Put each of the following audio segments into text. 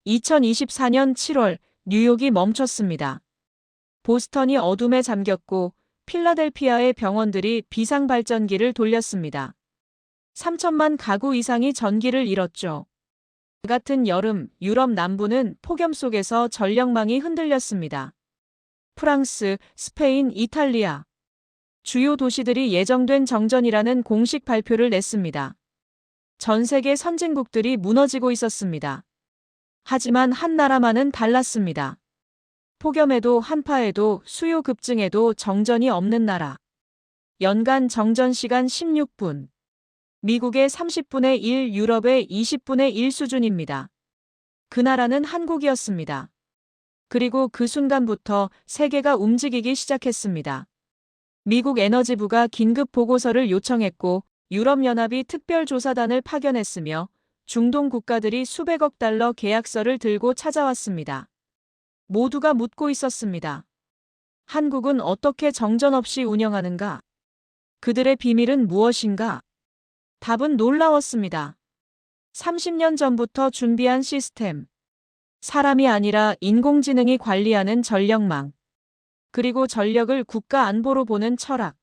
2024년 7월 뉴욕이 멈췄습니다. 보스턴이 어둠에 잠겼고 필라델피아의 병원들이 비상발전기를 돌렸습니다. 3천만 가구 이상이 전기를 잃었죠. 같은 여름 유럽 남부는 폭염 속에서 전력망이 흔들렸습니다. 프랑스, 스페인, 이탈리아 주요 도시들이 예정된 정전이라는 공식 발표를 냈습니다. 전 세계 선진국들이 무너지고 있었습니다. 하지만 한 나라만은 달랐습니다. 폭염에도 한파에도 수요 급증에도 정전이 없는 나라. 연간 정전 시간 16분. 미국의 30분의 1, 유럽의 20분의 1 수준입니다. 그 나라는 한국이었습니다. 그리고 그 순간부터 세계가 움직이기 시작했습니다. 미국 에너지부가 긴급 보고서를 요청했고 유럽연합이 특별조사단을 파견했으며 중동 국가들이 수백억 달러 계약서를 들고 찾아왔습니다. 모두가 묻고 있었습니다. 한국은 어떻게 정전 없이 운영하는가? 그들의 비밀은 무엇인가? 답은 놀라웠습니다. 30년 전부터 준비한 시스템. 사람이 아니라 인공지능이 관리하는 전력망. 그리고 전력을 국가 안보로 보는 철학.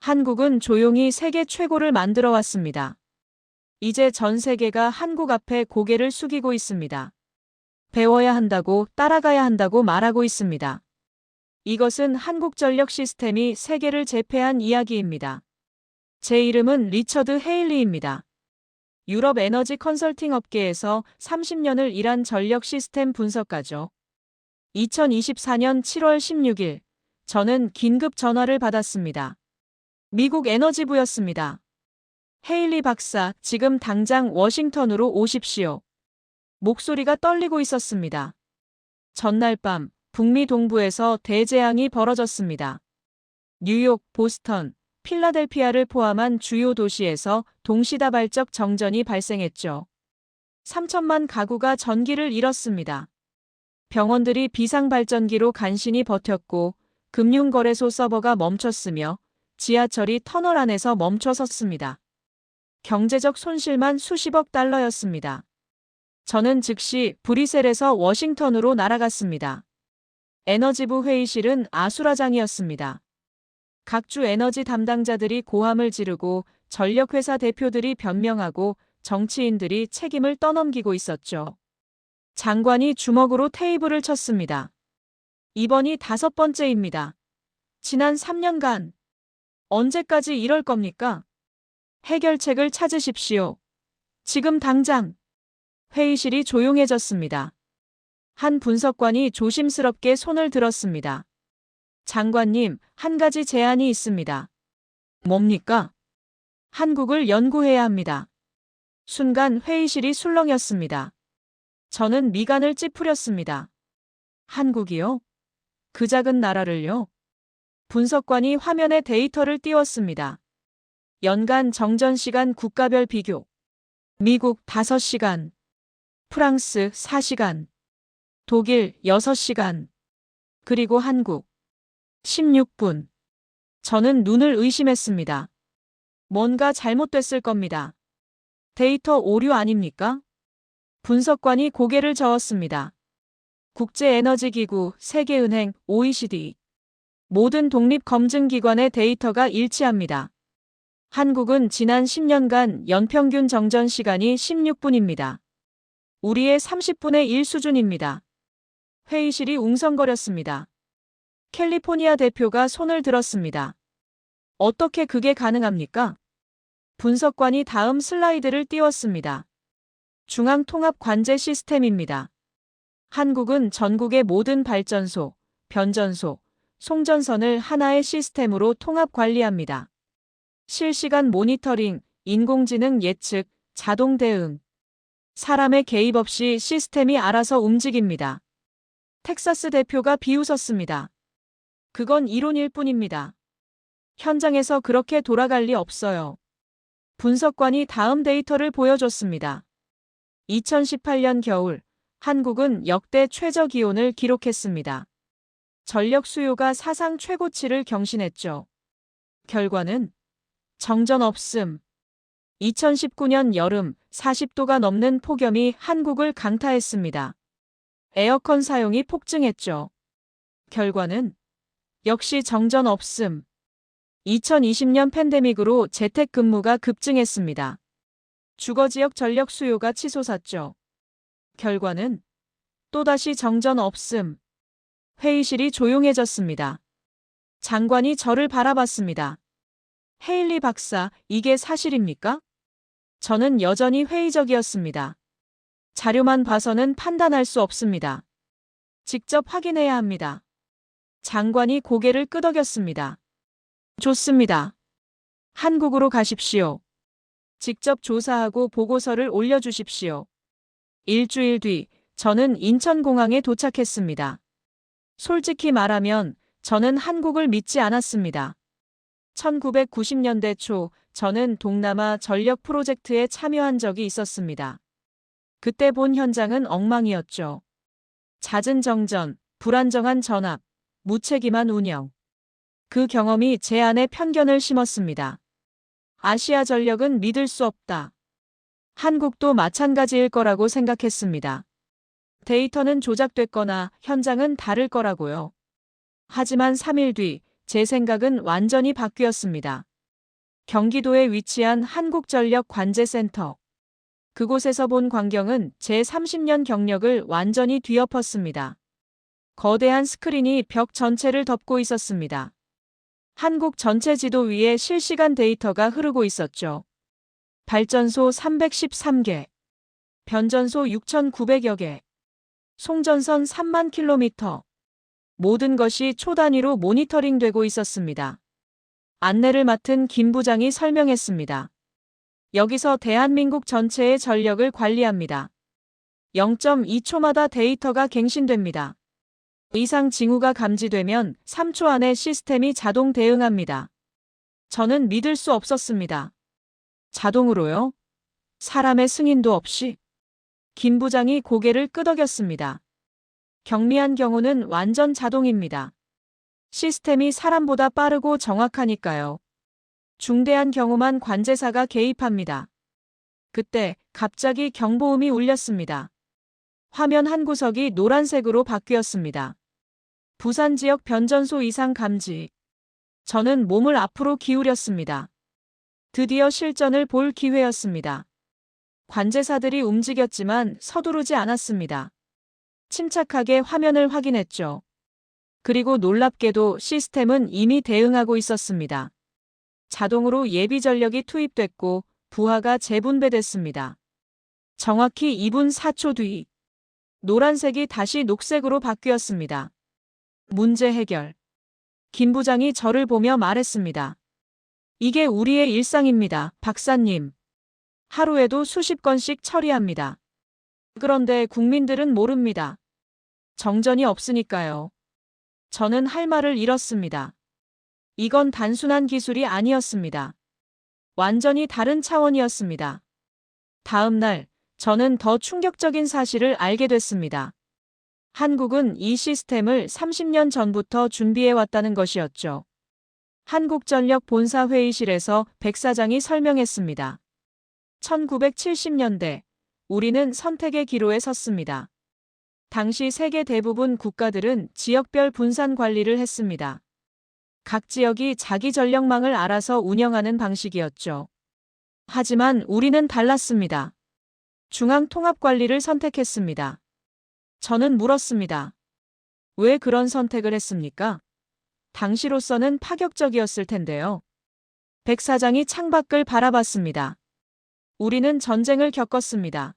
한국은 조용히 세계 최고를 만들어 왔습니다. 이제 전 세계가 한국 앞에 고개를 숙이고 있습니다. 배워야 한다고 따라가야 한다고 말하고 있습니다. 이것은 한국전력 시스템이 세계를 제패한 이야기입니다. 제 이름은 리처드 헤일리입니다. 유럽 에너지 컨설팅 업계에서 30년을 일한 전력 시스템 분석가죠. 2024년 7월 16일, 저는 긴급 전화를 받았습니다. 미국 에너지부였습니다. 헤일리 박사, 지금 당장 워싱턴으로 오십시오. 목소리가 떨리고 있었습니다. 전날 밤, 북미 동부에서 대재앙이 벌어졌습니다. 뉴욕, 보스턴, 필라델피아를 포함한 주요 도시에서 동시다발적 정전이 발생했죠. 3천만 가구가 전기를 잃었습니다. 병원들이 비상발전기로 간신히 버텼고 금융거래소 서버가 멈췄으며 지하철이 터널 안에서 멈춰 섰습니다. 경제적 손실만 수십억 달러였습니다. 저는 즉시 브뤼셀에서 워싱턴으로 날아갔습니다. 에너지부 회의실은 아수라장이었습니다. 각주 에너지 담당자들이 고함을 지르고 전력회사 대표들이 변명하고 정치인들이 책임을 떠넘기고 있었죠. 장관이 주먹으로 테이블을 쳤습니다. 이번이 5번째입니다. 지난 3년간 언제까지 이럴 겁니까? 해결책을 찾으십시오. 지금 당장. 회의실이 조용해졌습니다. 한 분석관이 조심스럽게 손을 들었습니다. 장관님, 한 가지 제안이 있습니다. 뭡니까? 한국을 연구해야 합니다. 순간 회의실이 술렁였습니다. 저는 미간을 찌푸렸습니다. 한국이요? 그 작은 나라를요? 분석관이 화면에 데이터를 띄웠습니다. 연간 정전 시간 국가별 비교. 미국 5시간, 프랑스 4시간, 독일 6시간, 그리고 한국 16분. 저는 눈을 의심했습니다. 뭔가 잘못됐을 겁니다. 데이터 오류 아닙니까? 분석관이 고개를 저었습니다. 국제에너지기구, 세계은행, OECD. 모든 독립검증기관의 데이터가 일치합니다. 한국은 지난 10년간 연평균 정전 시간이 16분입니다. 우리의 30분의 1 수준입니다. 회의실이 웅성거렸습니다. 캘리포니아 대표가 손을 들었습니다. 어떻게 그게 가능합니까? 분석관이 다음 슬라이드를 띄웠습니다. 중앙통합관제 시스템입니다. 한국은 전국의 모든 발전소, 변전소, 송전선을 하나의 시스템으로 통합 관리합니다. 실시간 모니터링, 인공지능 예측, 자동 대응. 사람의 개입 없이 시스템이 알아서 움직입니다. 텍사스 대표가 비웃었습니다. 그건 이론일 뿐입니다. 현장에서 그렇게 돌아갈 리 없어요. 분석관이 다음 데이터를 보여줬습니다. 2018년 겨울, 한국은 역대 최저 기온을 기록했습니다. 전력 수요가 사상 최고치를 경신했죠. 결과는 정전 없음. 2019년 여름 40도가 넘는 폭염이 한국을 강타했습니다. 에어컨 사용이 폭증했죠. 결과는 역시 정전 없음. 2020년 팬데믹으로 재택근무가 급증했습니다. 주거지역 전력 수요가 치솟았죠. 결과는 또다시 정전 없음. 회의실이 조용해졌습니다. 장관이 저를 바라봤습니다. 헤일리 박사, 이게 사실입니까? 저는 여전히 회의적이었습니다. 자료만 봐서는 판단할 수 없습니다. 직접 확인해야 합니다. 장관이 고개를 끄덕였습니다. 좋습니다. 한국으로 가십시오. 직접 조사하고 보고서를 올려주십시오. 일주일 뒤 저는 인천공항에 도착했습니다. 솔직히 말하면 저는 한국을 믿지 않았습니다. 1990년대 초 저는 동남아 전력 프로젝트에 참여한 적이 있었습니다. 그때 본 현장은 엉망이었죠. 잦은 정전, 불안정한 전압, 무책임한 운영. 그 경험이 제 안에 편견을 심었습니다. 아시아전력은 믿을 수 없다. 한국도 마찬가지일 거라고 생각했습니다. 데이터는 조작됐거나 현장은 다를 거라고요. 하지만 3일 뒤 제 생각은 완전히 바뀌었습니다. 경기도에 위치한 한국전력 관제센터. 그곳에서 본 광경은 제 30년 경력을 완전히 뒤엎었습니다. 거대한 스크린이 벽 전체를 덮고 있었습니다. 한국 전체 지도 위에 실시간 데이터가 흐르고 있었죠. 발전소 313개, 변전소 6,900여 개, 송전선 3만 킬로미터. 모든 것이 초 단위로 모니터링되고 있었습니다. 안내를 맡은 김 부장이 설명했습니다. 여기서 대한민국 전체의 전력을 관리합니다. 0.2초마다 데이터가 갱신됩니다. 이상 징후가 감지되면 3초 안에 시스템이 자동 대응합니다. 저는 믿을 수 없었습니다. 자동으로요? 사람의 승인도 없이? 김 부장이 고개를 끄덕였습니다. 경미한 경우는 완전 자동입니다. 시스템이 사람보다 빠르고 정확하니까요. 중대한 경우만 관제사가 개입합니다. 그때 갑자기 경보음이 울렸습니다. 화면 한 구석이 노란색으로 바뀌었습니다. 부산 지역 변전소 이상 감지. 저는 몸을 앞으로 기울였습니다. 드디어 실전을 볼 기회였습니다. 관제사들이 움직였지만 서두르지 않았습니다. 침착하게 화면을 확인했죠. 그리고 놀랍게도 시스템은 이미 대응하고 있었습니다. 자동으로 예비 전력이 투입됐고 부하가 재분배됐습니다. 정확히 2분 4초 뒤 노란색이 다시 녹색으로 바뀌었습니다. 문제 해결. 김 부장이 저를 보며 말했습니다. 이게 우리의 일상입니다, 박사님. 하루에도 수십 건씩 처리합니다. 그런데 국민들은 모릅니다. 정전이 없으니까요. 저는 할 말을 잃었습니다. 이건 단순한 기술이 아니었습니다. 완전히 다른 차원이었습니다. 다음 날, 저는 더 충격적인 사실을 알게 됐습니다. 한국은 이 시스템을 30년 전부터 준비해왔다는 것이었죠. 한국전력 본사 회의실에서 백 사장이 설명했습니다. 1970년대, 우리는 선택의 기로에 섰습니다. 당시 세계 대부분 국가들은 지역별 분산 관리를 했습니다. 각 지역이 자기 전력망을 알아서 운영하는 방식이었죠. 하지만 우리는 달랐습니다. 중앙 통합 관리를 선택했습니다. 저는 물었습니다. 왜 그런 선택을 했습니까? 당시로서는 파격적이었을 텐데요. 백 사장이 창밖을 바라봤습니다. 우리는 전쟁을 겪었습니다.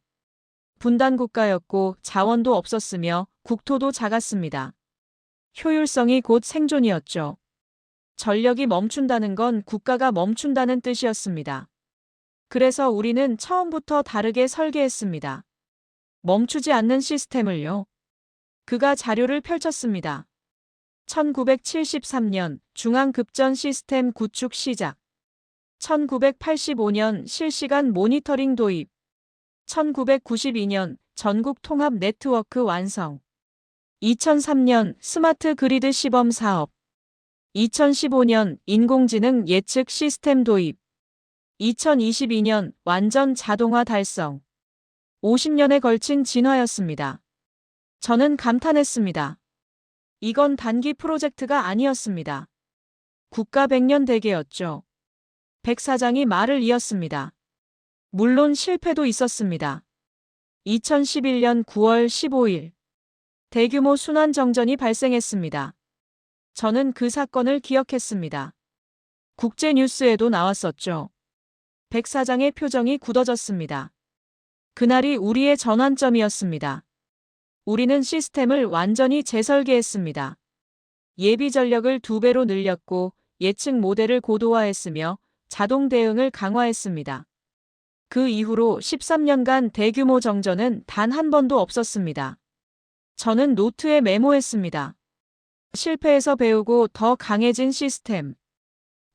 분단 국가였고 자원도 없었으며 국토도 작았습니다. 효율성이 곧 생존이었죠. 전력이 멈춘다는 건 국가가 멈춘다는 뜻이었습니다. 그래서 우리는 처음부터 다르게 설계했습니다. 멈추지 않는 시스템을요. 그가 자료를 펼쳤습니다. 1973년 중앙급전 시스템 구축 시작. 1985년 실시간 모니터링 도입. 1992년 전국 통합 네트워크 완성. 2003년 스마트 그리드 시범 사업. 2015년 인공지능 예측 시스템 도입. 2022년 완전 자동화 달성. 50년에 걸친 진화였습니다. 저는 감탄했습니다. 이건 단기 프로젝트가 아니었습니다. 국가 100년 대계였죠. 백 사장이 말을 이었습니다. 물론 실패도 있었습니다. 2011년 9월 15일 대규모 순환정전이 발생했습니다. 저는 그 사건을 기억했습니다. 국제뉴스에도 나왔었죠. 백 사장의 표정이 굳어졌습니다. 그날이 우리의 전환점이었습니다. 우리는 시스템을 완전히 재설계했습니다. 예비 전력을 2배로 늘렸고 예측 모델을 고도화했으며 자동 대응을 강화했습니다. 그 이후로 13년간 대규모 정전은 단 한 번도 없었습니다. 저는 노트에 메모했습니다. 실패에서 배우고 더 강해진 시스템.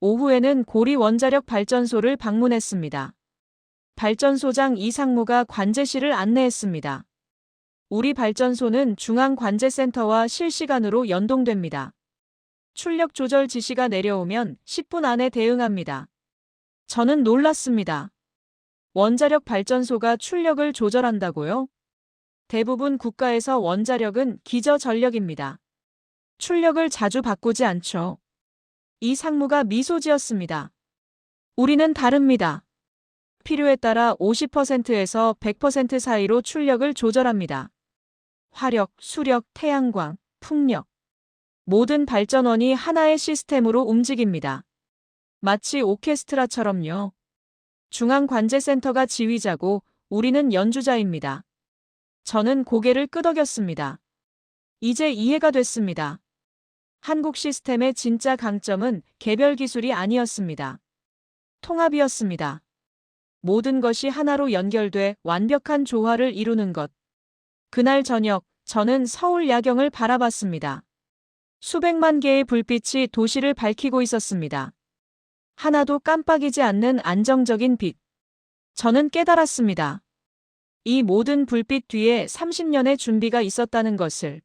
오후에는 고리 원자력 발전소를 방문했습니다. 발전소장 이상무가 관제실을 안내했습니다. 우리 발전소는 중앙관제센터와 실시간으로 연동됩니다. 출력 조절 지시가 내려오면 10분 안에 대응합니다. 저는 놀랐습니다. 원자력 발전소가 출력을 조절한다고요? 대부분 국가에서 원자력은 기저전력입니다. 출력을 자주 바꾸지 않죠. 이 상무가 미소 지었습니다. 우리는 다릅니다. 필요에 따라 50%에서 100% 사이로 출력을 조절합니다. 화력, 수력, 태양광, 풍력. 모든 발전원이 하나의 시스템으로 움직입니다. 마치 오케스트라처럼요. 중앙관제센터가 지휘자고 우리는 연주자입니다. 저는 고개를 끄덕였습니다. 이제 이해가 됐습니다. 한국 시스템의 진짜 강점은 개별 기술이 아니었습니다. 통합이었습니다. 모든 것이 하나로 연결돼 완벽한 조화를 이루는 것. 그날 저녁, 저는 서울 야경을 바라봤습니다. 수백만 개의 불빛이 도시를 밝히고 있었습니다. 하나도 깜빡이지 않는 안정적인 빛. 저는 깨달았습니다. 이 모든 불빛 뒤에 30년의 준비가 있었다는 것을.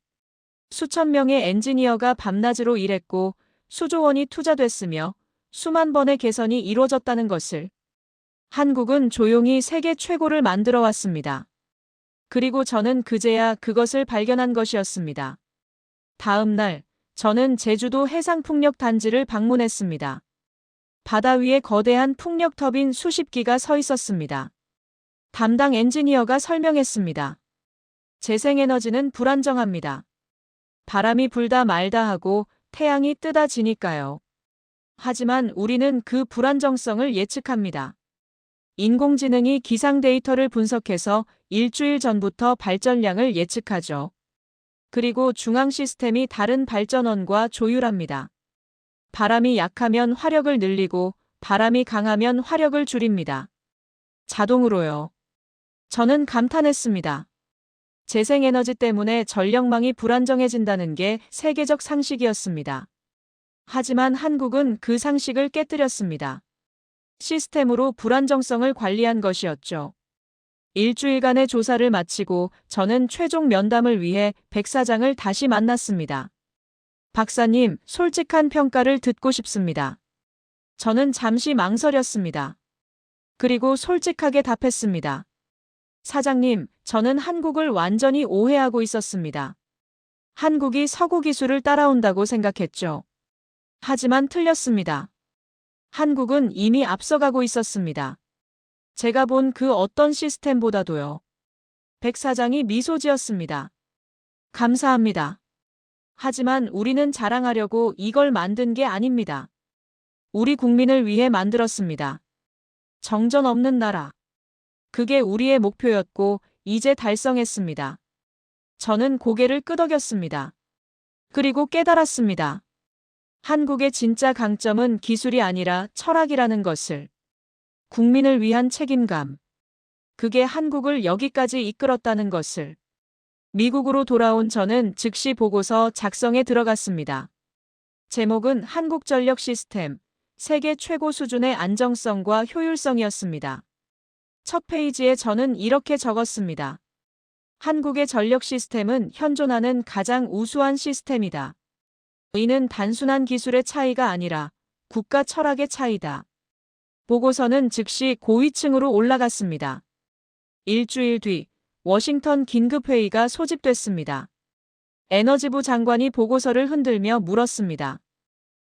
수천 명의 엔지니어가 밤낮으로 일했고 수조 원이 투자됐으며 수만 번의 개선이 이루어졌다는 것을. 한국은 조용히 세계 최고를 만들어 왔습니다. 그리고 저는 그제야 그것을 발견한 것이었습니다. 다음 날, 저는 제주도 해상풍력단지를 방문했습니다. 바다 위에 거대한 풍력 터빈 수십 기가 서 있었습니다. 담당 엔지니어가 설명했습니다. 재생에너지는 불안정합니다. 바람이 불다 말다 하고 태양이 뜨다 지니까요. 하지만 우리는 그 불안정성을 예측합니다. 인공지능이 기상 데이터를 분석해서 일주일 전부터 발전량을 예측하죠. 그리고 중앙 시스템이 다른 발전원과 조율합니다. 바람이 약하면 화력을 늘리고 바람이 강하면 화력을 줄입니다. 자동으로요. 저는 감탄했습니다. 재생에너지 때문에 전력망이 불안정해진다는 게 세계적 상식이었습니다. 하지만 한국은 그 상식을 깨뜨렸습니다. 시스템으로 불안정성을 관리한 것이었죠. 일주일간의 조사를 마치고 저는 최종 면담을 위해 백 사장을 다시 만났습니다. 박사님, 솔직한 평가를 듣고 싶습니다. 저는 잠시 망설였습니다. 그리고 솔직하게 답했습니다. 사장님, 저는 한국을 완전히 오해하고 있었습니다. 한국이 서구 기술을 따라온다고 생각했죠. 하지만 틀렸습니다. 한국은 이미 앞서가고 있었습니다. 제가 본 그 어떤 시스템보다도요. 백 사장이 미소 지었습니다. 감사합니다. 하지만 우리는 자랑하려고 이걸 만든 게 아닙니다. 우리 국민을 위해 만들었습니다. 정전 없는 나라. 그게 우리의 목표였고 이제 달성했습니다. 저는 고개를 끄덕였습니다. 그리고 깨달았습니다. 한국의 진짜 강점은 기술이 아니라 철학이라는 것을. 국민을 위한 책임감. 그게 한국을 여기까지 이끌었다는 것을. 미국으로 돌아온 저는 즉시 보고서 작성에 들어갔습니다. 제목은 한국전력 시스템, 세계 최고 수준의 안정성과 효율성이었습니다. 첫 페이지에 저는 이렇게 적었습니다. 한국의 전력 시스템은 현존하는 가장 우수한 시스템이다. 이는 단순한 기술의 차이가 아니라 국가 철학의 차이다. 보고서는 즉시 고위층으로 올라갔습니다. 일주일 뒤 워싱턴 긴급회의가 소집됐습니다. 에너지부 장관이 보고서를 흔들며 물었습니다.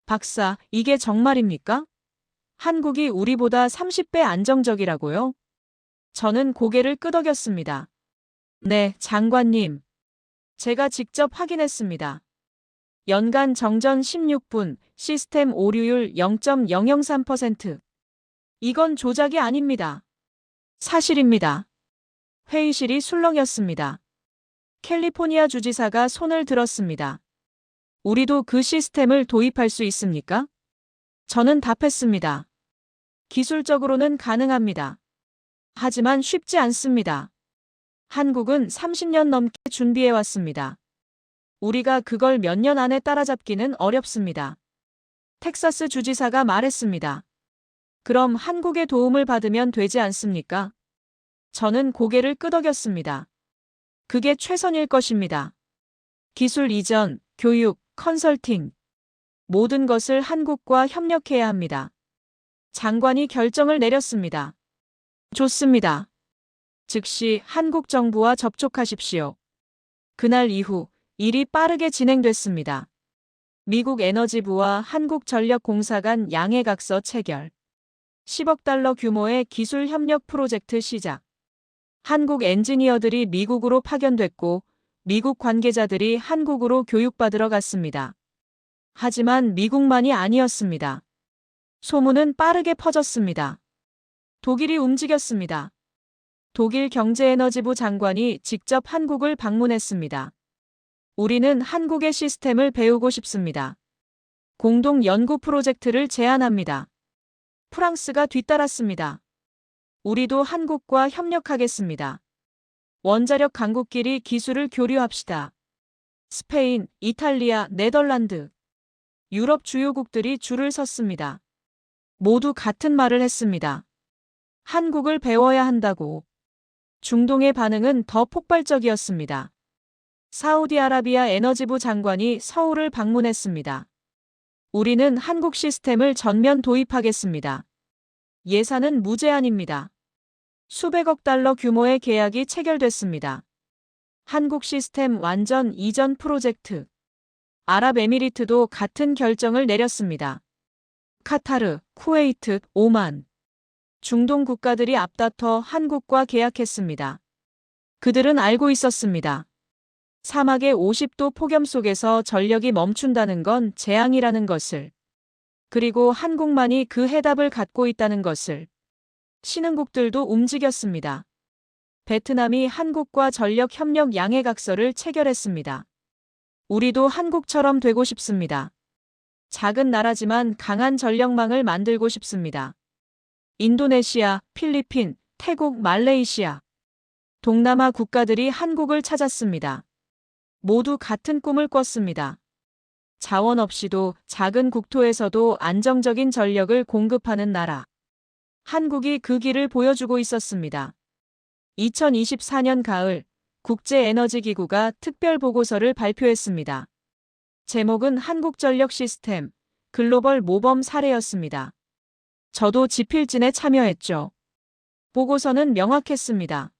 박사, 이게 정말입니까? 한국이 우리보다 30배 안정적이라고요? 저는 고개를 끄덕였습니다. 네, 장관님. 제가 직접 확인했습니다. 연간 정전 16분, 시스템 오류율 0.003%. 이건 조작이 아닙니다. 사실입니다. 회의실이 술렁였습니다. 캘리포니아 주지사가 손을 들었습니다. 우리도 그 시스템을 도입할 수 있습니까? 저는 답했습니다. 기술적으로는 가능합니다. 하지만 쉽지 않습니다. 한국은 30년 넘게 준비해왔습니다. 우리가 그걸 몇 년 안에 따라잡기는 어렵습니다. 텍사스 주지사가 말했습니다. 그럼 한국의 도움을 받으면 되지 않습니까? 저는 고개를 끄덕였습니다. 그게 최선일 것입니다. 기술 이전, 교육, 컨설팅. 모든 것을 한국과 협력해야 합니다. 장관이 결정을 내렸습니다. 좋습니다. 즉시 한국 정부와 접촉하십시오. 그날 이후 일이 빠르게 진행됐습니다. 미국 에너지부와 한국전력공사 간 양해각서 체결. 10억 달러 규모의 기술 협력 프로젝트 시작. 한국 엔지니어들이 미국으로 파견됐고 미국 관계자들이 한국으로 교육받으러 갔습니다. 하지만 미국만이 아니었습니다. 소문은 빠르게 퍼졌습니다. 독일이 움직였습니다. 독일 경제에너지부 장관이 직접 한국을 방문했습니다. 우리는 한국의 시스템을 배우고 싶습니다. 공동 연구 프로젝트를 제안합니다. 프랑스가 뒤따랐습니다. 우리도 한국과 협력하겠습니다. 원자력 강국끼리 기술을 교류합시다. 스페인, 이탈리아, 네덜란드, 유럽 주요국들이 줄을 섰습니다. 모두 같은 말을 했습니다. 한국을 배워야 한다고. 중동의 반응은 더 폭발적이었습니다. 사우디아라비아 에너지부 장관이 서울을 방문했습니다. 우리는 한국 시스템을 전면 도입하겠습니다. 예산은 무제한입니다. 수백억 달러 규모의 계약이 체결됐습니다. 한국 시스템 완전 이전 프로젝트. 아랍에미리트도 같은 결정을 내렸습니다. 카타르, 쿠웨이트, 오만. 중동 국가들이 앞다퉈 한국과 계약했습니다. 그들은 알고 있었습니다. 사막의 50도 폭염 속에서 전력이 멈춘다는 건 재앙이라는 것을. 그리고 한국만이 그 해답을 갖고 있다는 것을. 신흥국들도 움직였습니다. 베트남이 한국과 전력 협력 양해각서를 체결했습니다. 우리도 한국처럼 되고 싶습니다. 작은 나라지만 강한 전력망을 만들고 싶습니다. 인도네시아, 필리핀, 태국, 말레이시아. 동남아 국가들이 한국을 찾았습니다. 모두 같은 꿈을 꿨습니다. 자원 없이도 작은 국토에서도 안정적인 전력을 공급하는 나라. 한국이 그 길을 보여주고 있었습니다. 2024년 가을 국제에너지기구가 특별보고서를 발표했습니다. 제목은 한국전력 시스템 글로벌 모범 사례였습니다. 저도 지필진에 참여했죠. 보고서는 명확했습니다.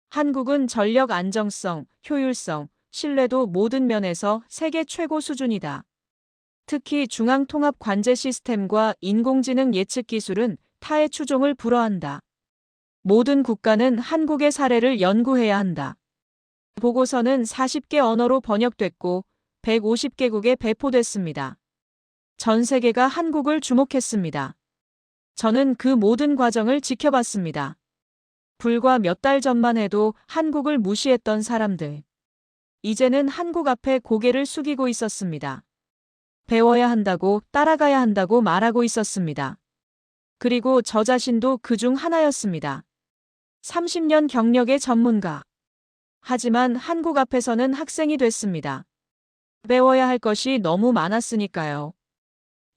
한국은 전력 안정성, 효율성, 신뢰도 모든 면에서 세계 최고 수준이다. 특히 중앙통합 관제 시스템과 인공지능 예측 기술은 타의 추종을 불허한다. 모든 국가는 한국의 사례를 연구해야 한다. 보고서는 40개 언어로 번역됐고 150개국에 배포됐습니다. 전 세계가 한국을 주목했습니다. 저는 그 모든 과정을 지켜봤습니다. 불과 몇 달 전만 해도 한국을 무시했던 사람들. 이제는 한국 앞에 고개를 숙이고 있었습니다. 배워야 한다고, 따라가야 한다고 말하고 있었습니다. 그리고 저 자신도 그중 하나였습니다. 30년 경력의 전문가. 하지만 한국 앞에서는 학생이 됐습니다. 배워야 할 것이 너무 많았으니까요.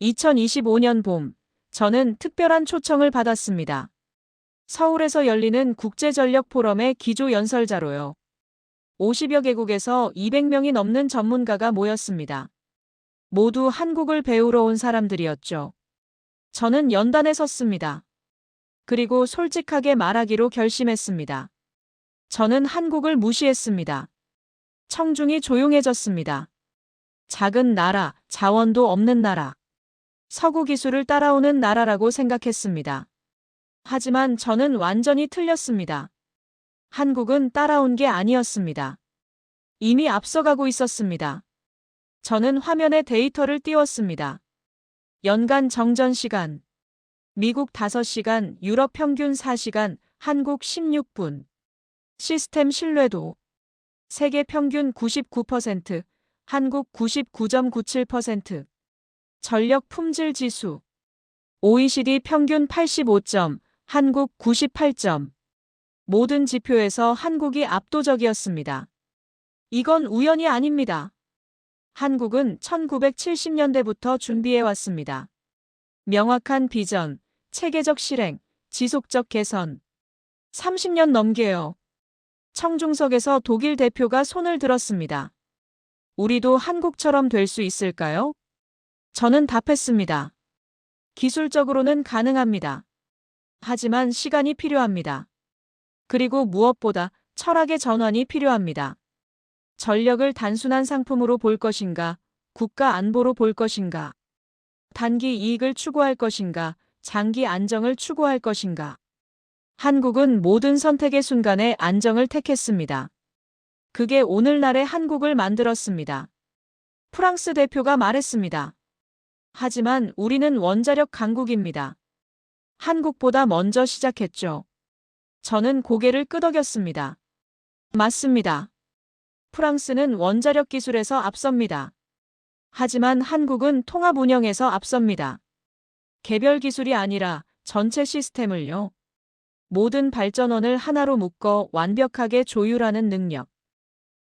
2025년 봄, 저는 특별한 초청을 받았습니다. 서울에서 열리는 국제전력 포럼의 기조연설자로요. 50여 개국에서 200명이 넘는 전문가가 모였습니다. 모두 한국을 배우러 온 사람들이었죠. 저는 연단에 섰습니다. 그리고 솔직하게 말하기로 결심했습니다. 저는 한국을 무시했습니다. 청중이 조용해졌습니다. 작은 나라, 자원도 없는 나라, 서구 기술을 따라오는 나라라고 생각했습니다. 하지만 저는 완전히 틀렸습니다. 한국은 따라온 게 아니었습니다. 이미 앞서가고 있었습니다. 저는 화면에 데이터를 띄웠습니다. 연간 정전 시간. 미국 5시간, 유럽 평균 4시간, 한국 16분. 시스템 신뢰도. 세계 평균 99%, 한국 99.97%. 전력 품질 지수. OECD 평균 85점, 한국 98점. 모든 지표에서 한국이 압도적이었습니다. 이건 우연이 아닙니다. 한국은 1970년대부터 준비해왔습니다. 명확한 비전, 체계적 실행, 지속적 개선. 30년 넘게요. 청중석에서 독일 대표가 손을 들었습니다. 우리도 한국처럼 될 수 있을까요? 저는 답했습니다. 기술적으로는 가능합니다. 하지만 시간이 필요합니다. 그리고 무엇보다 철학의 전환이 필요합니다. 전력을 단순한 상품으로 볼 것인가, 국가 안보로 볼 것인가, 단기 이익을 추구할 것인가, 장기 안정을 추구할 것인가. 한국은 모든 선택의 순간에 안정을 택했습니다. 그게 오늘날의 한국을 만들었습니다. 프랑스 대표가 말했습니다. 하지만 우리는 원자력 강국입니다. 한국보다 먼저 시작했죠. 저는 고개를 끄덕였습니다. 맞습니다. 프랑스는 원자력 기술에서 앞섭니다. 하지만 한국은 통합 운영에서 앞섭니다. 개별 기술이 아니라 전체 시스템을요. 모든 발전원을 하나로 묶어 완벽하게 조율하는 능력.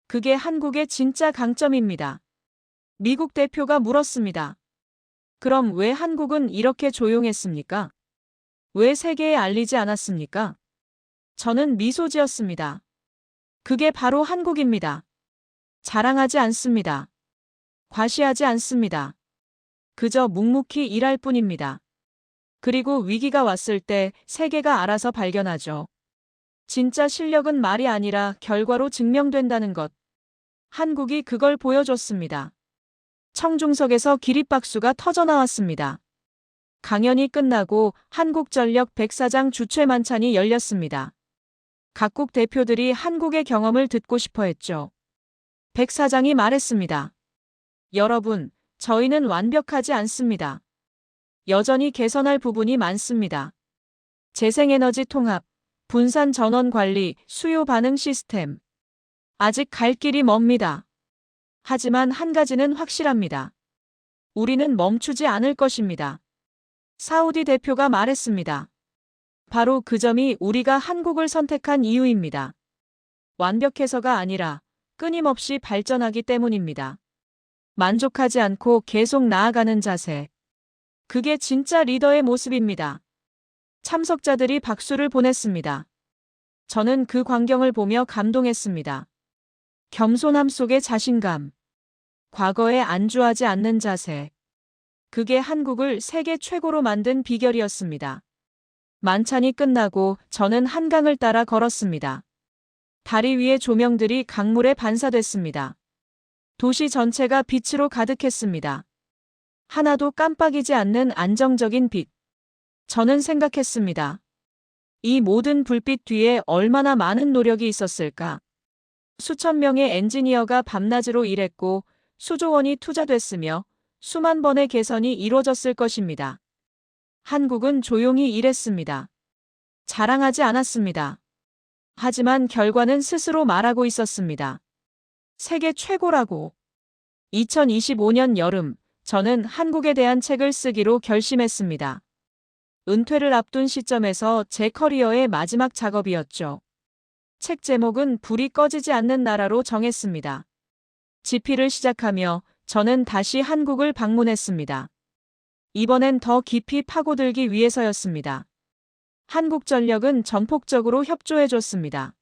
그게 한국의 진짜 강점입니다. 미국 대표가 물었습니다. 그럼 왜 한국은 이렇게 조용했습니까? 왜 세계에 알리지 않았습니까? 저는 미소 지었습니다. 그게 바로 한국입니다. 자랑하지 않습니다. 과시하지 않습니다. 그저 묵묵히 일할 뿐입니다. 그리고 위기가 왔을 때 세계가 알아서 발견하죠. 진짜 실력은 말이 아니라 결과로 증명된다는 것. 한국이 그걸 보여줬습니다. 청중석에서 기립박수가 터져나왔습니다. 강연이 끝나고 한국전력 백사장 주최 만찬이 열렸습니다. 각국 대표들이 한국의 경험을 듣고 싶어 했죠. 백사장이 말했습니다. 여러분, 저희는 완벽하지 않습니다. 여전히 개선할 부분이 많습니다. 재생에너지 통합, 분산 전원 관리, 수요 반응 시스템. 아직 갈 길이 멉니다. 하지만 한 가지는 확실합니다. 우리는 멈추지 않을 것입니다. 사우디 대표가 말했습니다. 바로 그 점이 우리가 한국을 선택한 이유입니다. 완벽해서가 아니라 끊임없이 발전하기 때문입니다. 만족하지 않고 계속 나아가는 자세. 그게 진짜 리더의 모습입니다. 참석자들이 박수를 보냈습니다. 저는 그 광경을 보며 감동했습니다. 겸손함 속의 자신감. 과거에 안주하지 않는 자세. 그게 한국을 세계 최고로 만든 비결이었습니다. 만찬이 끝나고 저는 한강을 따라 걸었습니다. 다리 위의 조명들이 강물에 반사됐습니다. 도시 전체가 빛으로 가득했습니다. 하나도 깜빡이지 않는 안정적인 빛. 저는 생각했습니다. 이 모든 불빛 뒤에 얼마나 많은 노력이 있었을까? 수천 명의 엔지니어가 밤낮으로 일했고 수조 원이 투자됐으며 수만 번의 개선이 이루어졌을 것입니다. 한국은 조용히 일했습니다. 자랑하지 않았습니다. 하지만 결과는 스스로 말하고 있었습니다. 세계 최고라고. 2025년 여름, 저는 한국에 대한 책을 쓰기로 결심했습니다. 은퇴를 앞둔 시점에서 제 커리어의 마지막 작업이었죠. 책 제목은 불이 꺼지지 않는 나라로 정했습니다. 집필을 시작하며 저는 다시 한국을 방문했습니다. 이번엔 더 깊이 파고들기 위해서였습니다. 한국전력은 전폭적으로 협조해줬습니다.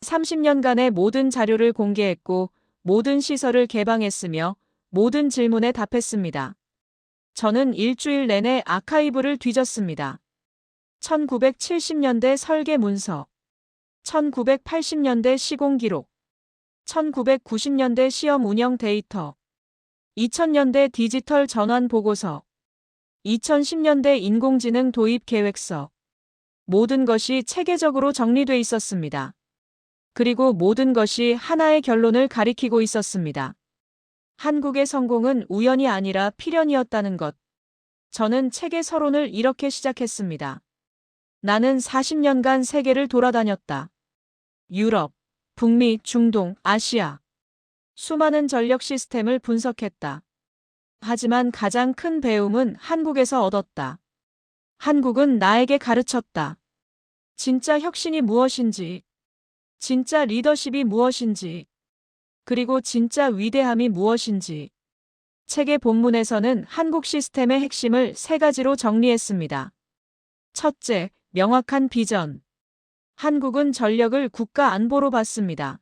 30년간의 모든 자료를 공개했고 모든 시설을 개방했으며 모든 질문에 답했습니다. 저는 일주일 내내 아카이브를 뒤졌습니다. 1970년대 설계 문서, 1980년대 시공 기록, 1990년대 시험 운영 데이터, 2000년대 디지털 전환 보고서, 2010년대 인공지능 도입 계획서. 모든 것이 체계적으로 정리돼 있었습니다. 그리고 모든 것이 하나의 결론을 가리키고 있었습니다. 한국의 성공은 우연이 아니라 필연이었다는 것. 저는 책의 서론을 이렇게 시작했습니다. 나는 40년간 세계를 돌아다녔다. 유럽, 북미, 중동, 아시아. 수많은 전력 시스템을 분석했다. 하지만 가장 큰 배움은 한국에서 얻었다. 한국은 나에게 가르쳤다. 진짜 혁신이 무엇인지, 진짜 리더십이 무엇인지, 그리고 진짜 위대함이 무엇인지. 책의 본문에서는 한국 시스템의 핵심을 3가지로 정리했습니다. 첫째, 명확한 비전. 한국은 전력을 국가 안보로 봤습니다.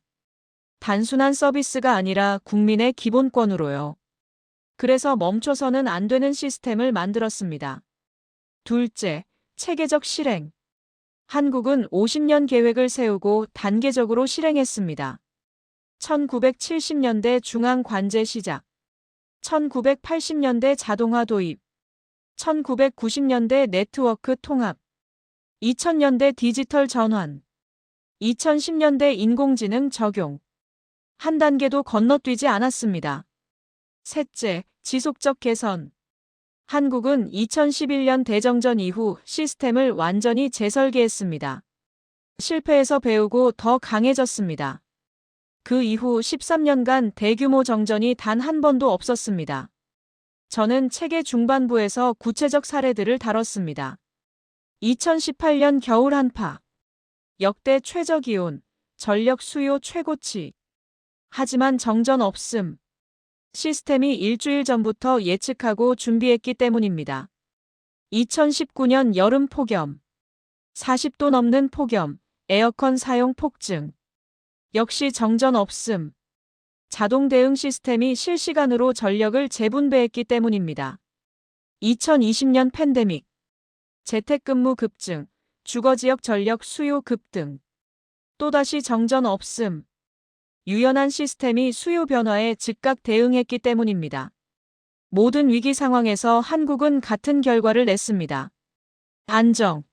단순한 서비스가 아니라 국민의 기본권으로요. 그래서 멈춰서는 안 되는 시스템을 만들었습니다. 둘째, 체계적 실행. 한국은 50년 계획을 세우고 단계적으로 실행했습니다. 1970년대 중앙 관제 시작, 1980년대 자동화 도입, 1990년대 네트워크 통합, 2000년대 디지털 전환, 2010년대 인공지능 적용. 한 단계도 건너뛰지 않았습니다. 셋째, 지속적 개선. 한국은 2011년 대정전 이후 시스템을 완전히 재설계했습니다. 실패에서 배우고 더 강해졌습니다. 그 이후 13년간 대규모 정전이 단 한 번도 없었습니다. 저는 책의 중반부에서 구체적 사례들을 다뤘습니다. 2018년 겨울 한파. 역대 최저 기온, 전력 수요 최고치. 하지만 정전 없음. 시스템이 일주일 전부터 예측하고 준비했기 때문입니다. 2019년 여름 폭염. 40도 넘는 폭염, 에어컨 사용 폭증. 역시 정전 없음. 자동 대응 시스템이 실시간으로 전력을 재분배했기 때문입니다. 2020년 팬데믹. 재택근무 급증, 주거지역 전력 수요 급등. 또다시 정전 없음. 유연한 시스템이 수요 변화에 즉각 대응했기 때문입니다. 모든 위기 상황에서 한국은 같은 결과를 냈습니다. 안정.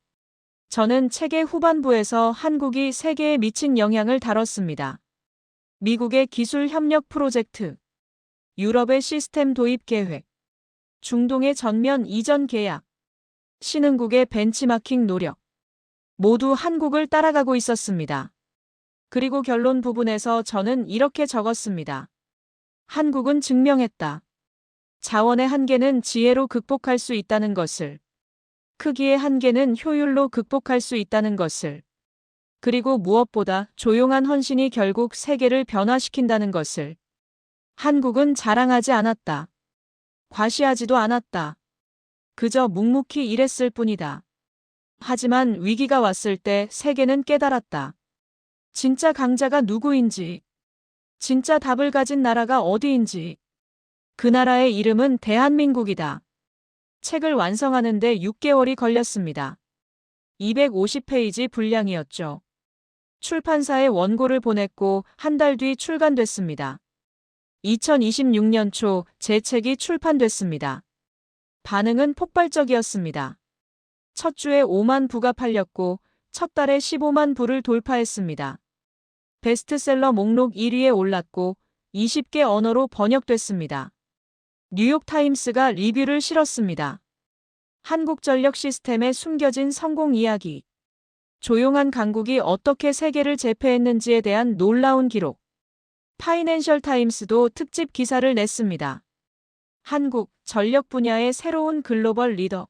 저는 책의 후반부에서 한국이 세계에 미친 영향을 다뤘습니다. 미국의 기술 협력 프로젝트, 유럽의 시스템 도입 계획, 중동의 전면 이전 계약, 신흥국의 벤치마킹 노력. 모두 한국을 따라가고 있었습니다. 그리고 결론 부분에서 저는 이렇게 적었습니다. 한국은 증명했다. 자원의 한계는 지혜로 극복할 수 있다는 것을. 크기의 한계는 효율로 극복할 수 있다는 것을. 그리고 무엇보다 조용한 헌신이 결국 세계를 변화시킨다는 것을. 한국은 자랑하지 않았다. 과시하지도 않았다. 그저 묵묵히 일했을 뿐이다. 하지만 위기가 왔을 때 세계는 깨달았다. 진짜 강자가 누구인지, 진짜 답을 가진 나라가 어디인지. 그 나라의 이름은 대한민국이다. 책을 완성하는 데 6개월이 걸렸습니다. 250페이지 분량이었죠. 출판사에 원고를 보냈고 한 달 뒤 출간됐습니다. 2026년 초 제 책이 출판됐습니다. 반응은 폭발적이었습니다. 첫 주에 5만 부가 팔렸고 첫 달에 15만 부를 돌파했습니다. 베스트셀러 목록 1위에 올랐고 20개 언어로 번역됐습니다. 뉴욕타임스가 리뷰를 실었습니다. 한국전력 시스템의 숨겨진 성공 이야기. 조용한 강국이 어떻게 세계를 제패했는지에 대한 놀라운 기록. 파이낸셜 타임스도 특집 기사를 냈습니다. 한국, 전력 분야의 새로운 글로벌 리더.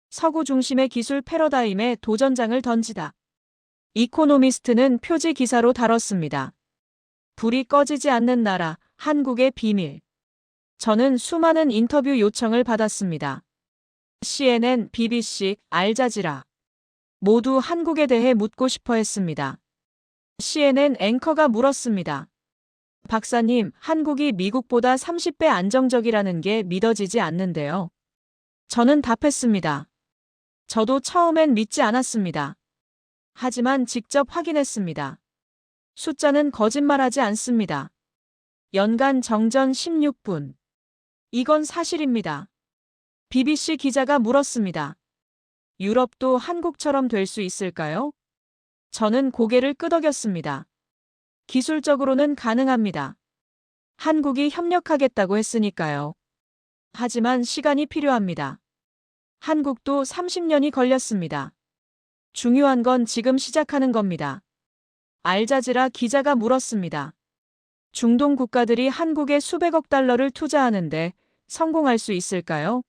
서구 중심의 기술 패러다임에 도전장을 던지다. 이코노미스트는 표지 기사로 다뤘습니다. 불이 꺼지지 않는 나라, 한국의 비밀. 저는 수많은 인터뷰 요청을 받았습니다. CNN, BBC, 알자지라. 모두 한국에 대해 묻고 싶어 했습니다. CNN 앵커가 물었습니다. 박사님, 한국이 미국보다 30배 안정적이라는 게 믿어지지 않는데요. 저는 답했습니다. 저도 처음엔 믿지 않았습니다. 하지만 직접 확인했습니다. 숫자는 거짓말하지 않습니다. 연간 정전 16분. 이건 사실입니다. BBC 기자가 물었습니다. 유럽도 한국처럼 될 수 있을까요? 저는 고개를 끄덕였습니다. 기술적으로는 가능합니다. 한국이 협력하겠다고 했으니까요. 하지만 시간이 필요합니다. 한국도 30년이 걸렸습니다. 중요한 건 지금 시작하는 겁니다. 알자지라 기자가 물었습니다. 중동 국가들이 한국에 수백억 달러를 투자하는데 성공할 수 있을까요?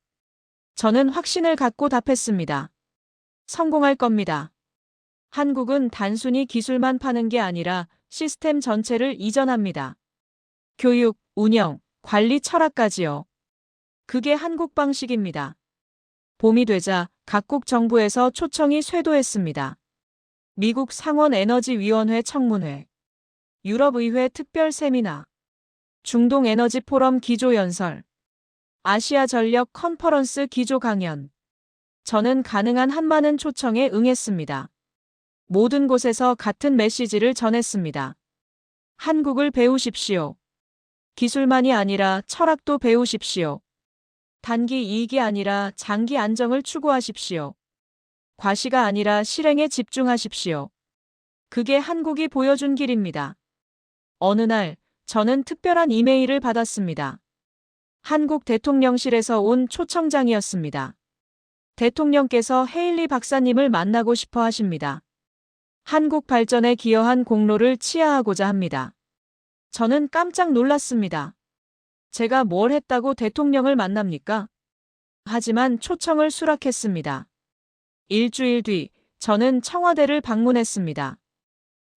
저는 확신을 갖고 답했습니다. 성공할 겁니다. 한국은 단순히 기술만 파는 게 아니라 시스템 전체를 이전합니다. 교육, 운영, 관리 철학까지요. 그게 한국 방식입니다. 봄이 되자 각국 정부에서 초청이 쇄도했습니다. 미국 상원에너지위원회 청문회, 유럽의회 특별 세미나, 중동에너지 포럼 기조연설, 아시아 전력 컨퍼런스 기조 강연. 저는 가능한 한 많은 초청에 응했습니다. 모든 곳에서 같은 메시지를 전했습니다. 한국을 배우십시오. 기술만이 아니라 철학도 배우십시오. 단기 이익이 아니라 장기 안정을 추구하십시오. 과시가 아니라 실행에 집중하십시오. 그게 한국이 보여준 길입니다. 어느 날 저는 특별한 이메일을 받았습니다. 한국 대통령실에서 온 초청장이었습니다. 대통령께서 헤일리 박사님을 만나고 싶어 하십니다. 한국 발전에 기여한 공로를 치하하고자 합니다. 저는 깜짝 놀랐습니다. 제가 뭘 했다고 대통령을 만납니까? 하지만 초청을 수락했습니다. 일주일 뒤 저는 청와대를 방문했습니다.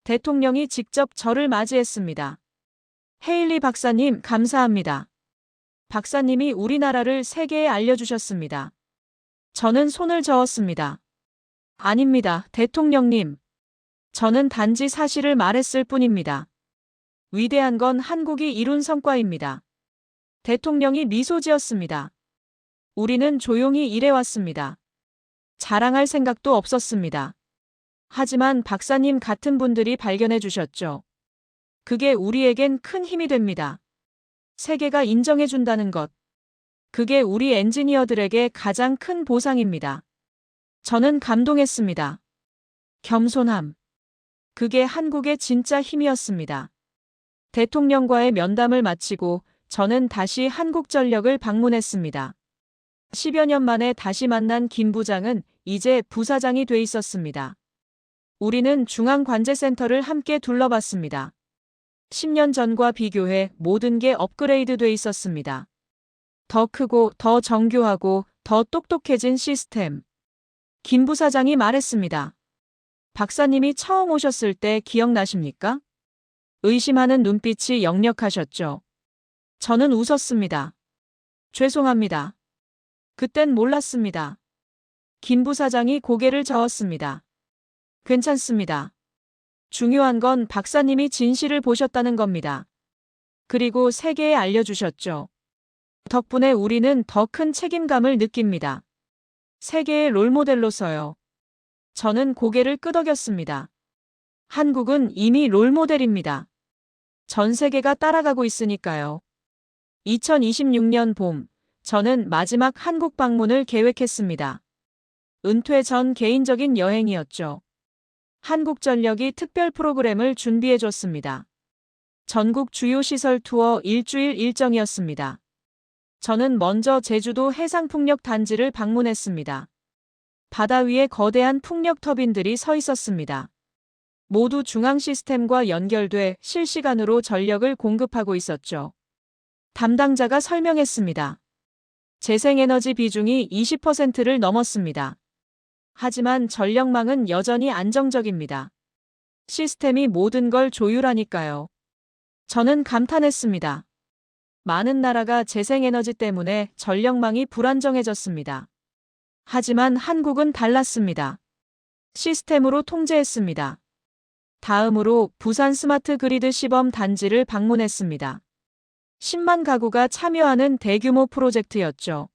대통령이 직접 저를 맞이했습니다. 헤일리 박사님 감사합니다. 박사님이 우리나라를 세계에 알려주셨습니다. 저는 손을 저었습니다. 아닙니다, 대통령님. 저는 단지 사실을 말했을 뿐입니다. 위대한 건 한국이 이룬 성과입니다. 대통령이 미소 지었습니다. 우리는 조용히 일해왔습니다. 자랑할 생각도 없었습니다. 하지만 박사님 같은 분들이 발견해 주셨죠. 그게 우리에겐 큰 힘이 됩니다. 세계가 인정해 준다는 것. 그게 우리 엔지니어들에게 가장 큰 보상입니다. 저는 감동했습니다. 겸손함. 그게 한국의 진짜 힘이었습니다. 대통령과의 면담을 마치고 저는 다시 한국전력을 방문했습니다. 10여 년 만에 다시 만난 김 부장은 이제 부사장이 돼 있었습니다. 우리는 중앙관제센터를 함께 둘러봤습니다. 10년 전과 비교해 모든 게 업그레이드 돼 있었습니다. 더 크고 더 정교하고 더 똑똑해진 시스템. 김 부사장이 말했습니다. 박사님이 처음 오셨을 때 기억나십니까? 의심하는 눈빛이 역력하셨죠. 저는 웃었습니다. 죄송합니다. 그땐 몰랐습니다. 김 부사장이 고개를 저었습니다. 괜찮습니다. 중요한 건 박사님이 진실을 보셨다는 겁니다. 그리고 세계에 알려주셨죠. 덕분에 우리는 더 큰 책임감을 느낍니다. 세계의 롤모델로서요. 저는 고개를 끄덕였습니다. 한국은 이미 롤모델입니다. 전 세계가 따라가고 있으니까요. 2026년 봄, 저는 마지막 한국 방문을 계획했습니다. 은퇴 전 개인적인 여행이었죠. 한국전력이 특별 프로그램을 준비해줬습니다. 전국 주요 시설 투어 일주일 일정이었습니다. 저는 먼저 제주도 해상풍력 단지를 방문했습니다. 바다 위에 거대한 풍력 터빈들이 서 있었습니다. 모두 중앙 시스템과 연결돼 실시간으로 전력을 공급하고 있었죠. 담당자가 설명했습니다. 재생에너지 비중이 20%를 넘었습니다. 하지만 전력망은 여전히 안정적입니다. 시스템이 모든 걸 조율하니까요. 저는 감탄했습니다. 많은 나라가 재생에너지 때문에 전력망이 불안정해졌습니다. 하지만 한국은 달랐습니다. 시스템으로 통제했습니다. 다음으로 부산 스마트 그리드 시범 단지를 방문했습니다. 10만 가구가 참여하는 대규모 프로젝트였죠.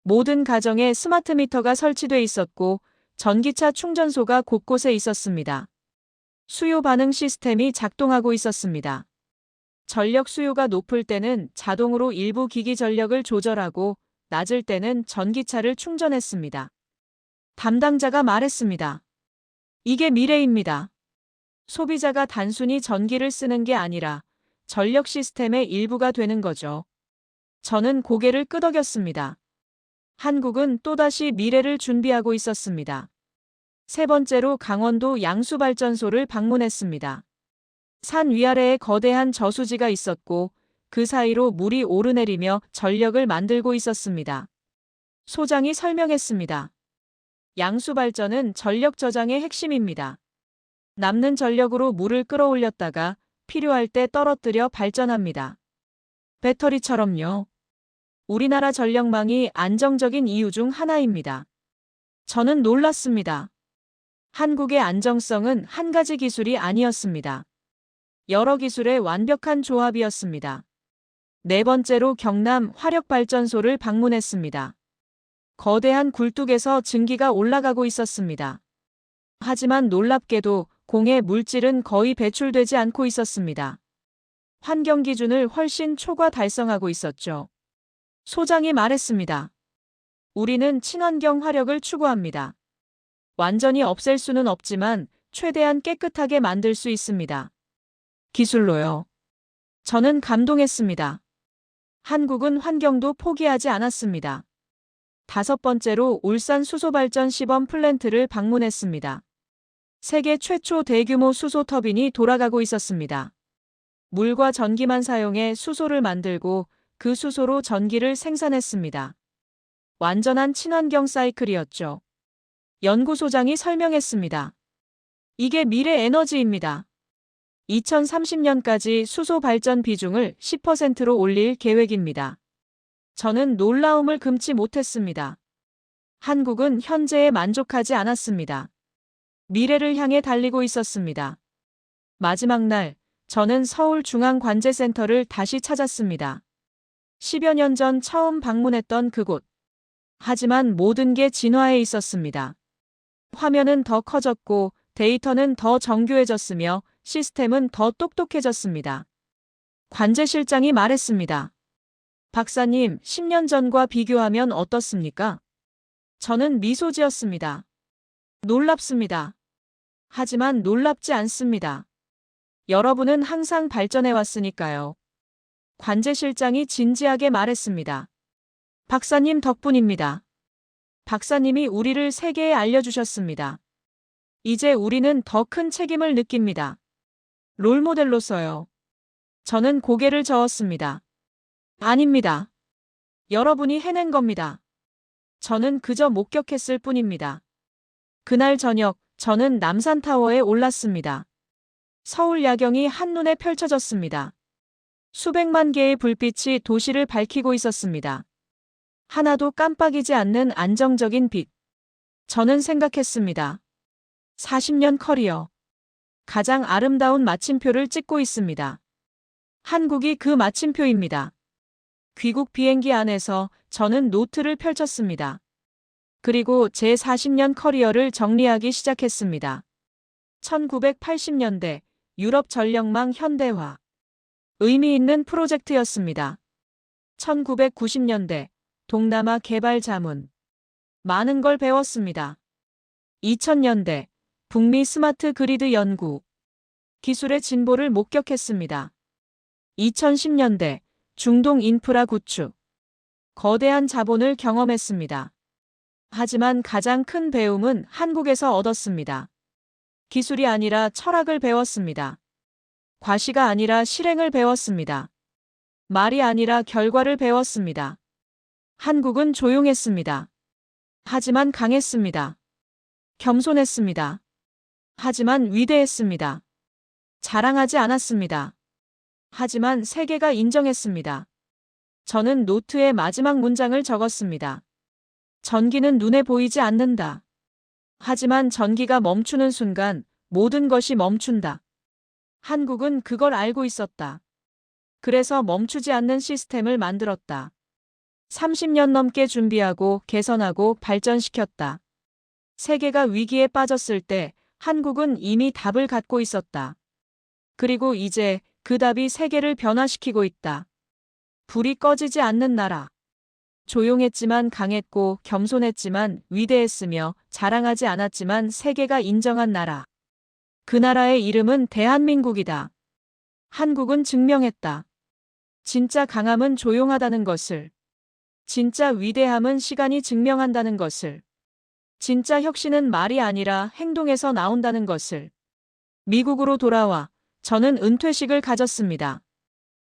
모든 가정에 스마트 미터가 설치돼 있었고 전기차 충전소가 곳곳에 있었습니다. 수요 반응 시스템이 작동하고 있었습니다. 전력 수요가 높을 때는 자동으로 일부 기기 전력을 조절하고 낮을 때는 전기차를 충전했습니다. 담당자가 말했습니다. 이게 미래입니다. 소비자가 단순히 전기를 쓰는 게 아니라 전력 시스템의 일부가 되는 거죠. 저는 고개를 끄덕였습니다. 한국은 또다시 미래를 준비하고 있었습니다. 세 번째로 강원도 양수발전소를 방문했습니다. 산 위아래에 거대한 저수지가 있었고 그 사이로 물이 오르내리며 전력을 만들고 있었습니다. 소장이 설명했습니다. 양수발전은 전력 저장의 핵심입니다. 남는 전력으로 물을 끌어올렸다가 필요할 때 떨어뜨려 발전합니다. 배터리처럼요. 우리나라 전력망이 안정적인 이유 중 하나입니다. 저는 놀랐습니다. 한국의 안정성은 한 가지 기술이 아니었습니다. 여러 기술의 완벽한 조합이었습니다. 네 번째로 경남 화력발전소를 방문했습니다. 거대한 굴뚝에서 증기가 올라가고 있었습니다. 하지만 놀랍게도 공해 물질은 거의 배출되지 않고 있었습니다. 환경 기준을 훨씬 초과 달성하고 있었죠. 소장이 말했습니다. 우리는 친환경 화력을 추구합니다. 완전히 없앨 수는 없지만 최대한 깨끗하게 만들 수 있습니다. 기술로요. 저는 감동했습니다. 한국은 환경도 포기하지 않았습니다. 다섯 번째로 울산 수소발전 시범 플랜트를 방문했습니다. 세계 최초 대규모 수소 터빈이 돌아가고 있었습니다. 물과 전기만 사용해 수소를 만들고 그 수소로 전기를 생산했습니다. 완전한 친환경 사이클이었죠. 연구소장이 설명했습니다. 이게 미래 에너지입니다. 2030년까지 수소 발전 비중을 10%로 올릴 계획입니다. 저는 놀라움을 금치 못했습니다. 한국은 현재에 만족하지 않았습니다. 미래를 향해 달리고 있었습니다. 마지막 날, 저는 서울중앙관제센터를 다시 찾았습니다. 10여 년 전 처음 방문했던 그곳. 하지만 모든 게 진화해 있었습니다. 화면은 더 커졌고 데이터는 더 정교해졌으며 시스템은 더 똑똑해졌습니다. 관제실장이 말했습니다. 박사님, 10년 전과 비교하면 어떻습니까? 저는 미소 지었습니다. 놀랍습니다. 하지만 놀랍지 않습니다. 여러분은 항상 발전해 왔으니까요. 관제실장이 진지하게 말했습니다. 박사님 덕분입니다. 박사님이 우리를 세계에 알려주셨습니다. 이제 우리는 더 큰 책임을 느낍니다. 롤모델로서요. 저는 고개를 저었습니다. 아닙니다. 여러분이 해낸 겁니다. 저는 그저 목격했을 뿐입니다. 그날 저녁, 저는 남산타워에 올랐습니다. 서울 야경이 한눈에 펼쳐졌습니다. 수백만 개의 불빛이 도시를 밝히고 있었습니다. 하나도 깜빡이지 않는 안정적인 빛. 저는 생각했습니다. 40년 커리어. 가장 아름다운 마침표를 찍고 있습니다. 한국이 그 마침표입니다. 귀국 비행기 안에서 저는 노트를 펼쳤습니다. 그리고 제 40년 커리어를 정리하기 시작했습니다. 1980년대 유럽 전력망 현대화. 의미 있는 프로젝트였습니다. 1990년대 동남아 개발 자문. 많은 걸 배웠습니다. 2000년대 북미 스마트 그리드 연구. 기술의 진보를 목격했습니다. 2010년대 중동 인프라 구축. 거대한 자본을 경험했습니다. 하지만 가장 큰 배움은 한국에서 얻었습니다. 기술이 아니라 철학을 배웠습니다. 과시가 아니라 실행을 배웠습니다. 말이 아니라 결과를 배웠습니다. 한국은 조용했습니다. 하지만 강했습니다. 겸손했습니다. 하지만 위대했습니다. 자랑하지 않았습니다. 하지만 세계가 인정했습니다. 저는 노트에 마지막 문장을 적었습니다. 전기는 눈에 보이지 않는다. 하지만 전기가 멈추는 순간 모든 것이 멈춘다. 한국은 그걸 알고 있었다. 그래서 멈추지 않는 시스템을 만들었다. 30년 넘게 준비하고 개선하고 발전시켰다. 세계가 위기에 빠졌을 때 한국은 이미 답을 갖고 있었다. 그리고 이제 그 답이 세계를 변화시키고 있다. 불이 꺼지지 않는 나라. 조용했지만 강했고 겸손했지만 위대했으며 자랑하지 않았지만 세계가 인정한 나라. 그 나라의 이름은 대한민국이다. 한국은 증명했다. 진짜 강함은 조용하다는 것을. 진짜 위대함은 시간이 증명한다는 것을. 진짜 혁신은 말이 아니라 행동에서 나온다는 것을. 미국으로 돌아와 저는 은퇴식을 가졌습니다.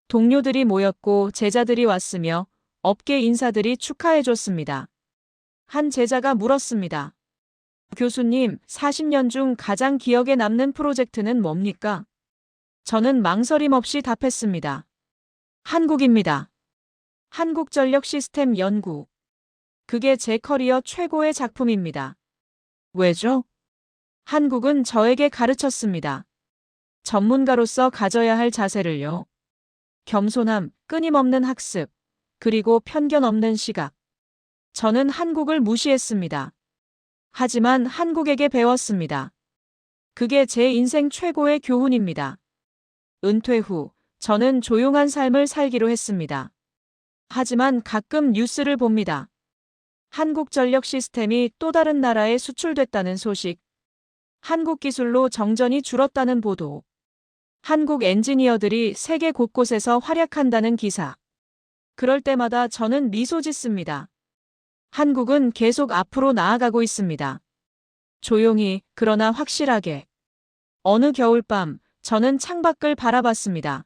동료들이 모였고 제자들이 왔으며 업계 인사들이 축하해줬습니다. 한 제자가 물었습니다. 교수님, 40년 중 가장 기억에 남는 프로젝트는 뭡니까? 저는 망설임 없이 답했습니다. 한국입니다. 한국전력 시스템 연구. 그게 제 커리어 최고의 작품입니다. 왜죠? 한국은 저에게 가르쳤습니다. 전문가로서 가져야 할 자세를요. 겸손함, 끊임없는 학습, 그리고 편견 없는 시각. 저는 한국을 무시했습니다. 하지만 한국에게 배웠습니다. 그게 제 인생 최고의 교훈입니다. 은퇴 후 저는 조용한 삶을 살기로 했습니다. 하지만 가끔 뉴스를 봅니다. 한국 전력 시스템이 또 다른 나라에 수출됐다는 소식. 한국 기술로 정전이 줄었다는 보도. 한국 엔지니어들이 세계 곳곳에서 활약한다는 기사. 그럴 때마다 저는 미소 짓습니다. 한국은 계속 앞으로 나아가고 있습니다. 조용히, 그러나 확실하게. 어느 겨울밤, 저는 창밖을 바라봤습니다.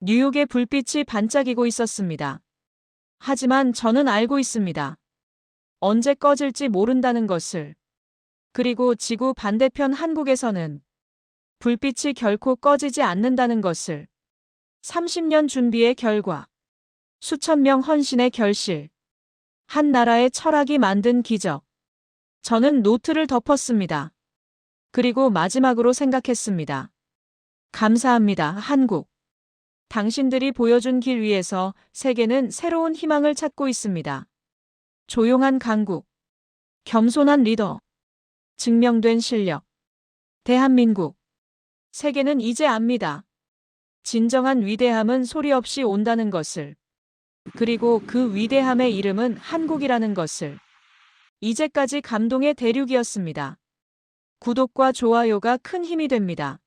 뉴욕의 불빛이 반짝이고 있었습니다. 하지만 저는 알고 있습니다. 언제 꺼질지 모른다는 것을. 그리고 지구 반대편 한국에서는 불빛이 결코 꺼지지 않는다는 것을. 30년 준비의 결과. 수천 명 헌신의 결실. 한 나라의 철학이 만든 기적. 저는 노트를 덮었습니다. 그리고 마지막으로 생각했습니다. 감사합니다, 한국. 당신들이 보여준 길 위에서 세계는 새로운 희망을 찾고 있습니다. 조용한 강국. 겸손한 리더. 증명된 실력. 대한민국. 세계는 이제 압니다. 진정한 위대함은 소리 없이 온다는 것을. 그리고 그 위대함의 이름은 한국이라는 것을. 이제까지 감동의 대륙이었습니다. 구독과 좋아요가 큰 힘이 됩니다.